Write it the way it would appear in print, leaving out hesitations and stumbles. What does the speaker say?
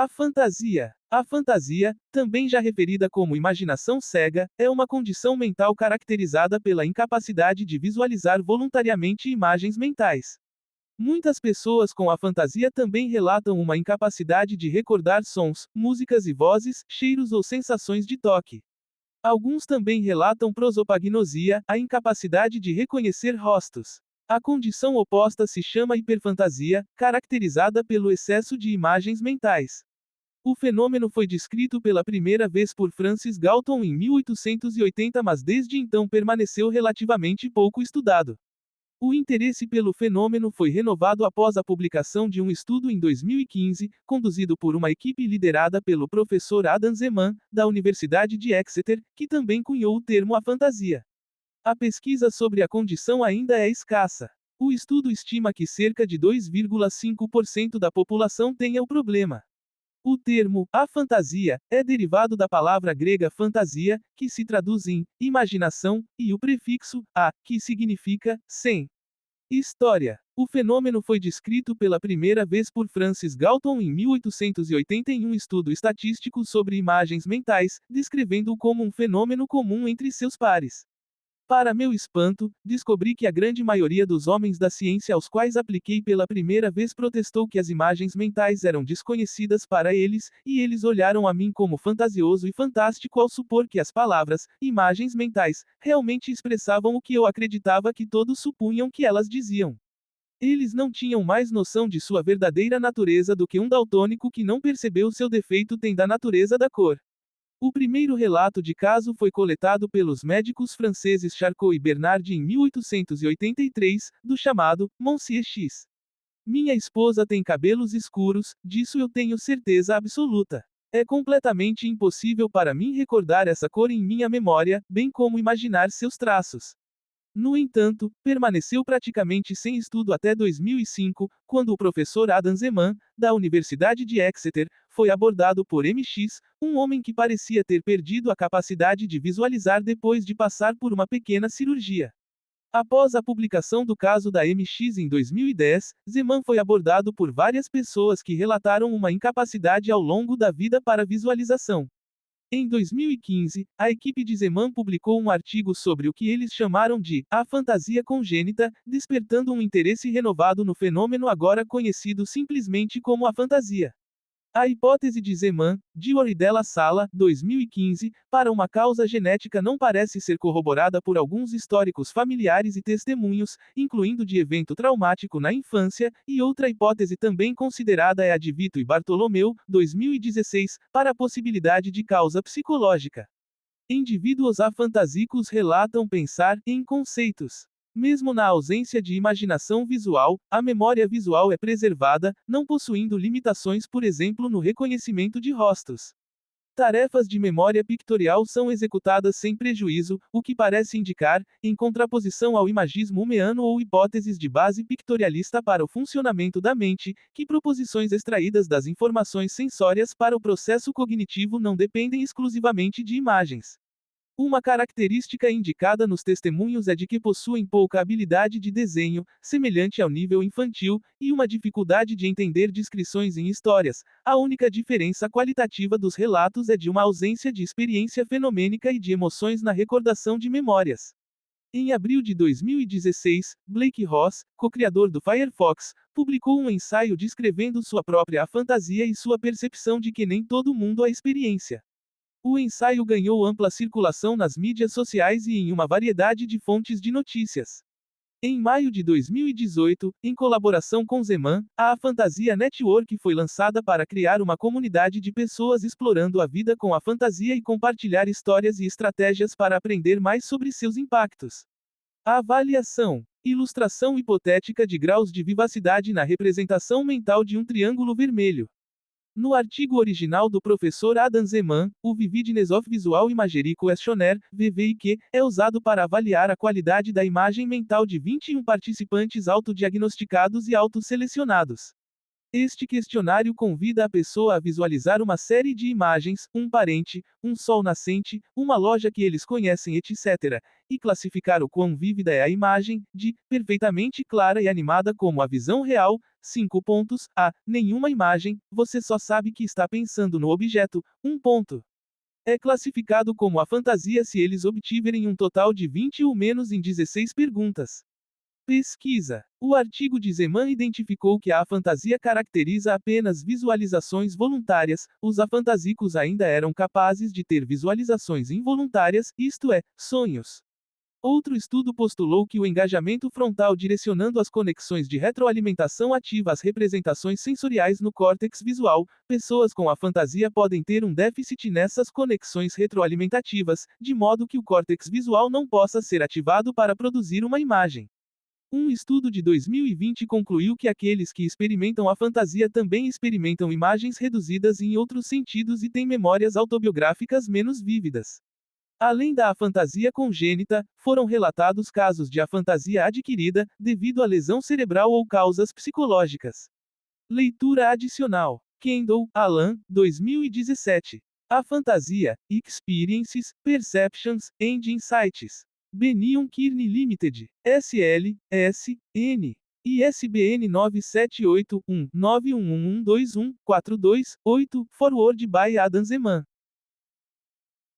A fantasia. A fantasia, também já referida como imaginação cega, é uma condição mental caracterizada pela incapacidade de visualizar voluntariamente imagens mentais. Muitas pessoas com a fantasia também relatam uma incapacidade de recordar sons, músicas e vozes, cheiros ou sensações de toque. Alguns também relatam prosopagnosia, a incapacidade de reconhecer rostos. A condição oposta se chama hiperfantasia, caracterizada pelo excesso de imagens mentais. O fenômeno foi descrito pela primeira vez por Francis Galton em 1880, mas desde então permaneceu relativamente pouco estudado. O interesse pelo fenômeno foi renovado após a publicação de um estudo em 2015, conduzido por uma equipe liderada pelo professor Adam Zeman, da Universidade de Exeter, que também cunhou o termo afantasia. A pesquisa sobre a condição ainda é escassa. O estudo estima que cerca de 2,5% da população tenha o problema. O termo afantasia é derivado da palavra grega fantasia, que se traduz em imaginação, e o prefixo a, que significa sem. História. O fenômeno foi descrito pela primeira vez por Francis Galton em 1880 em um estudo estatístico sobre imagens mentais, descrevendo-o como um fenômeno comum entre seus pares. Para meu espanto, descobri que a grande maioria dos homens da ciência aos quais apliquei pela primeira vez protestou que as imagens mentais eram desconhecidas para eles, e eles olharam a mim como fantasioso e fantástico ao supor que as palavras, imagens mentais, realmente expressavam o que eu acreditava que todos supunham que elas diziam. Eles não tinham mais noção de sua verdadeira natureza do que um daltônico que não percebeu seu defeito tem da natureza da cor. O primeiro relato de caso foi coletado pelos médicos franceses Charcot e Bernard em 1883, do chamado Monsieur X. Minha esposa tem cabelos escuros, disso eu tenho certeza absoluta. É completamente impossível para mim recordar essa cor em minha memória, bem como imaginar seus traços. No entanto, permaneceu praticamente sem estudo até 2005, quando o professor Adam Zeman, da Universidade de Exeter, foi abordado por MX, um homem que parecia ter perdido a capacidade de visualizar depois de passar por uma pequena cirurgia. Após a publicação do caso da MX em 2010, Zeman foi abordado por várias pessoas que relataram uma incapacidade ao longo da vida para visualização. Em 2015, a equipe de Zeman publicou um artigo sobre o que eles chamaram de a fantasia congênita, despertando um interesse renovado no fenômeno agora conhecido simplesmente como a fantasia. A hipótese de Zeman, Dior e Della Sala, 2015, para uma causa genética não parece ser corroborada por alguns históricos familiares e testemunhos, incluindo de evento traumático na infância, e outra hipótese também considerada é a de Vito e Bartolomeu, 2016, para a possibilidade de causa psicológica. Indivíduos afantásicos relatam pensar em conceitos. Mesmo na ausência de imaginação visual, a memória visual é preservada, não possuindo limitações, por exemplo, no reconhecimento de rostos. Tarefas de memória pictorial são executadas sem prejuízo, o que parece indicar, em contraposição ao imagismo humeano ou hipóteses de base pictorialista para o funcionamento da mente, que proposições extraídas das informações sensórias para o processo cognitivo não dependem exclusivamente de imagens. Uma característica indicada nos testemunhos é de que possuem pouca habilidade de desenho, semelhante ao nível infantil, e uma dificuldade de entender descrições em histórias. A única diferença qualitativa dos relatos é de uma ausência de experiência fenomênica e de emoções na recordação de memórias. Em abril de 2016, Blake Ross, co-criador do Firefox, publicou um ensaio descrevendo sua própria fantasia e sua percepção de que nem todo mundo a experiência. O ensaio ganhou ampla circulação nas mídias sociais e em uma variedade de fontes de notícias. Em maio de 2018, em colaboração com Zeman, a Fantasia Network foi lançada para criar uma comunidade de pessoas explorando a vida com a fantasia e compartilhar histórias e estratégias para aprender mais sobre seus impactos. A avaliação. Ilustração hipotética de graus de vivacidade na representação mental de um triângulo vermelho. No artigo original do professor Adam Zeman, o Vividness of Visual Imagery Questionnaire, VVIQ, é usado para avaliar a qualidade da imagem mental de 21 participantes autodiagnosticados e autoselecionados. Este questionário convida a pessoa a visualizar uma série de imagens, um parente, um sol nascente, uma loja que eles conhecem, etc., e classificar o quão vívida é a imagem, de perfeitamente clara e animada como a visão real. 5 pontos. A. Nenhuma imagem, você só sabe que está pensando no objeto. 1 ponto. É classificado como a fantasia se eles obtiverem um total de 20 ou menos em 16 perguntas. Pesquisa. O artigo de Zeman identificou que a afantasia caracteriza apenas visualizações voluntárias, os afantásicos ainda eram capazes de ter visualizações involuntárias, isto é, sonhos. Outro estudo postulou que o engajamento frontal direcionando as conexões de retroalimentação ativa as representações sensoriais no córtex visual, pessoas com afantasia podem ter um déficit nessas conexões retroalimentativas, de modo que o córtex visual não possa ser ativado para produzir uma imagem. Um estudo de 2020 concluiu que aqueles que experimentam a fantasia também experimentam imagens reduzidas em outros sentidos e têm memórias autobiográficas menos vívidas. Além da afantasia congênita, foram relatados casos de afantasia adquirida, devido a lesão cerebral ou causas psicológicas. Leitura adicional. Kendall, Alan, 2017. A fantasia, Experiences, Perceptions, and Insights. Benion Kearney Limited, SL, S, N. ISBN 978-1-911121-42-8, Forward by Adam Zeman.